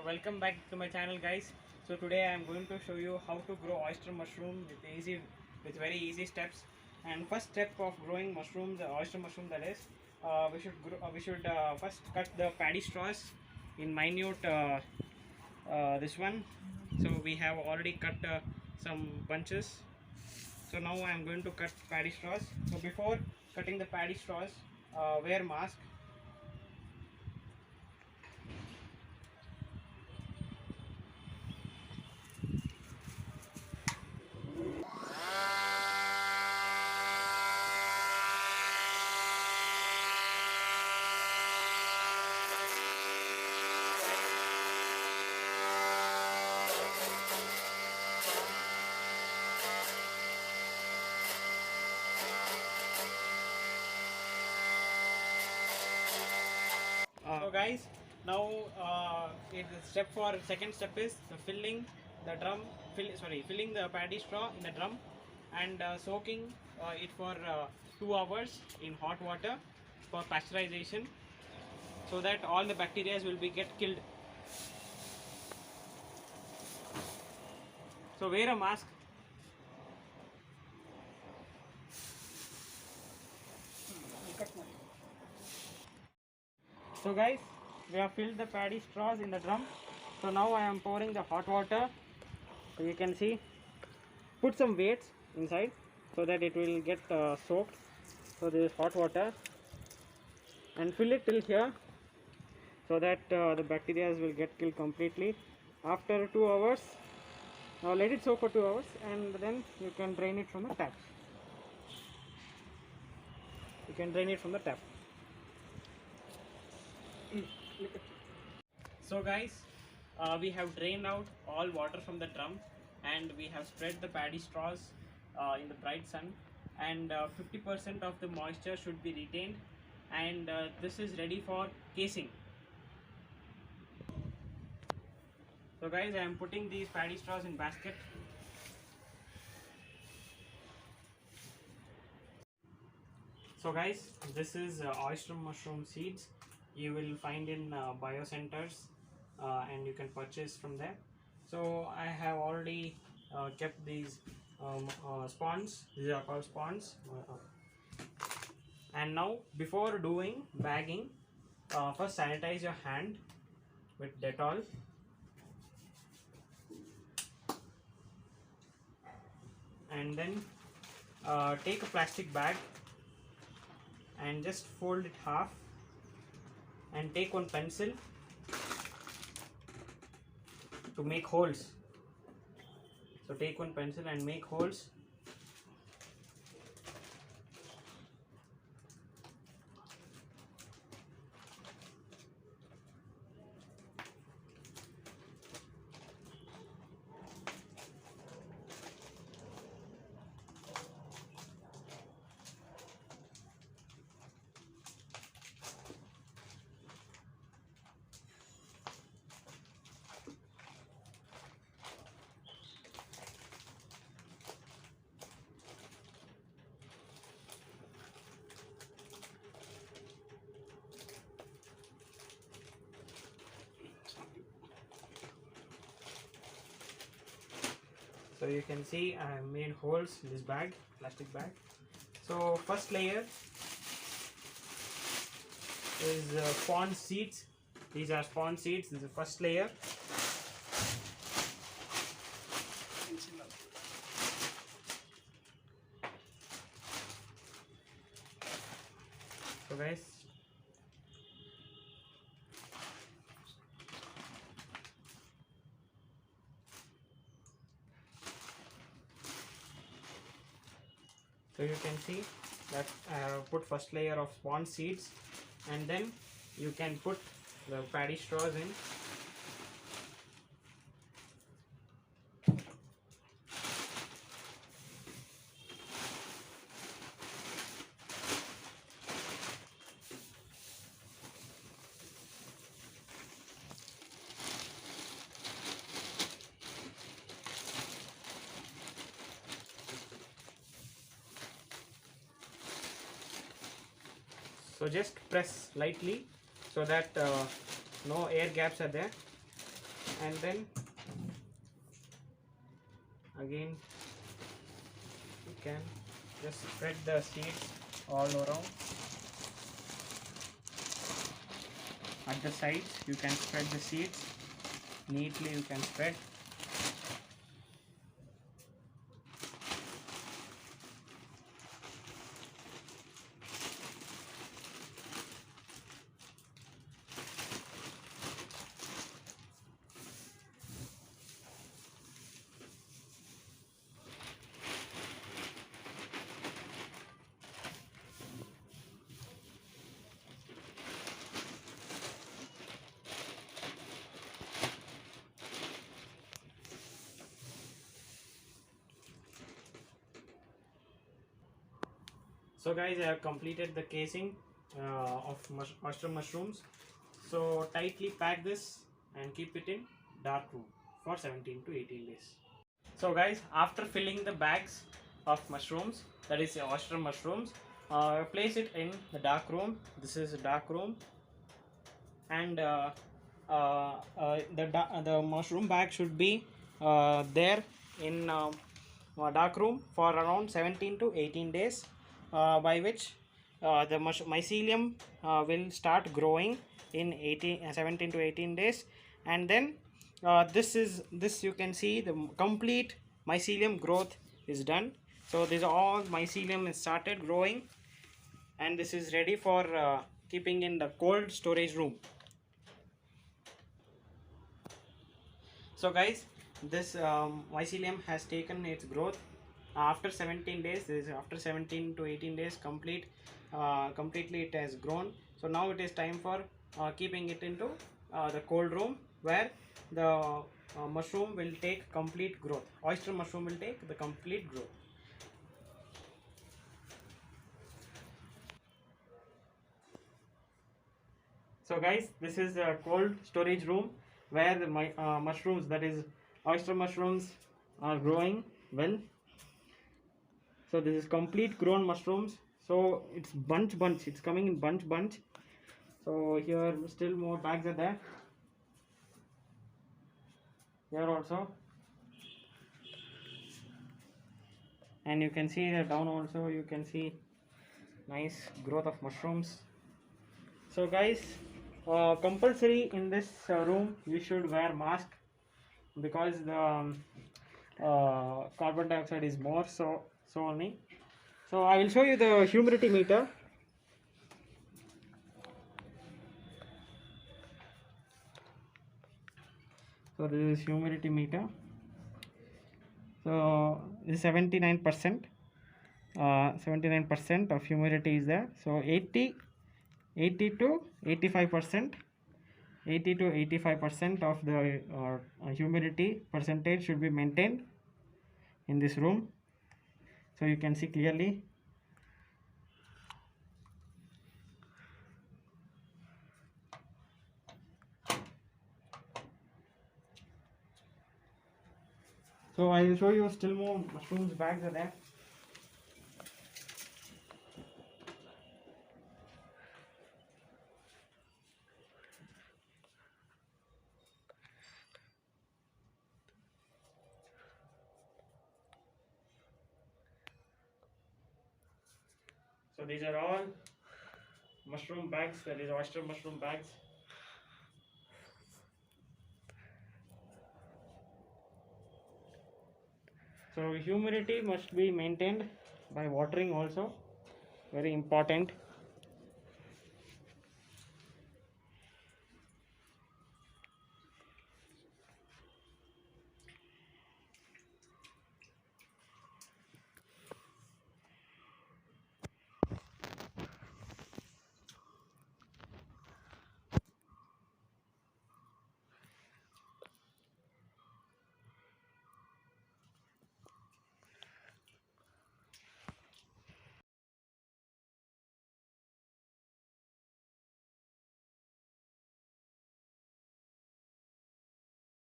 Welcome back to my channel, guys. So today I am going to show you how to grow oyster mushroom with very easy steps. And first step of growing mushrooms, oyster mushroom, that is, we should first cut the paddy straws in minute. This one. So we have already cut some bunches. So now I am going to cut paddy straws. So before cutting the paddy straws, wear mask. So guys, now the second step is the filling the drum, filling the paddy straw in the drum and soaking it for 2 hours in hot water for pasteurization, so that all the bacteria will be get killed. So wear a mask. So guys, we have filled the paddy straws in the drum. So now I am pouring the hot water. So you can see, put some weights inside so that it will get soaked. So this is hot water and fill it till here so that the bacteria will get killed completely. After 2 hours, let it soak for 2 hours and then you can drain it from the tap. You can drain it from the tap. So guys, we have drained out all water from the drum and we have spread the paddy straws in the bright sun, and 50% of the moisture should be retained, and this is ready for casing. So guys, I am putting these paddy straws in basket. So guys, this is oyster mushroom seeds. You will find in bio centers and you can purchase from there. So I have already kept these spawns. These are called spawns. And now before doing bagging, first sanitize your hand with Dettol. And then take a plastic bag and just fold it half and take one pencil to make holes. So take one pencil and make holes. So you can see I have made holes in this bag, plastic bag. So first layer is spawn seeds. These are spawn seeds. This is the first layer. So guys, so you can see that I have put first layer of spawn seeds, and then you can put the paddy straws in. So just press lightly so that no air gaps are there. and then again you can just spread the seeds all around. At the sides you can spread the seeds neatly, you can spread. So guys, I have completed the casing of oyster mushrooms. So tightly pack this and keep it in dark room for 17 to 18 days. So guys, after filling the bags of mushrooms, that is oyster mushrooms, place it in the dark room. This is a dark room, and the mushroom bag should be there in dark room for around 17 to 18 days, by which the mycelium will start growing in 17 to 18 days, and then this you can see the complete mycelium growth is done. So this all mycelium is started growing, and this is ready for keeping in the cold storage room. So guys, this mycelium has taken its growth after 17 days. This is after 17 to 18 days completely it has grown. So now it is time for keeping it into the cold room, where the mushroom will take complete growth. Oyster mushroom will take the complete growth. So guys, this is a cold storage room where the mushrooms, that is oyster mushrooms, are growing well. So this is complete grown mushrooms. So it's bunch, it's coming in bunch. So here still more bags are there. Here also, and you can see that down also you can see nice growth of mushrooms. So guys, compulsory in this room you should wear mask, because the carbon dioxide is more, so only. So I will show you the humidity meter. So this is humidity meter. So this is 79%. 79% of humidity is there. So 80 to 85%. 80 to 85% of the humidity percentage should be maintained in this room. So you can see clearly. So I will show you still more mushrooms bags are there. So these are all mushroom bags, that is oyster mushroom bags. So humidity must be maintained by watering also, very important.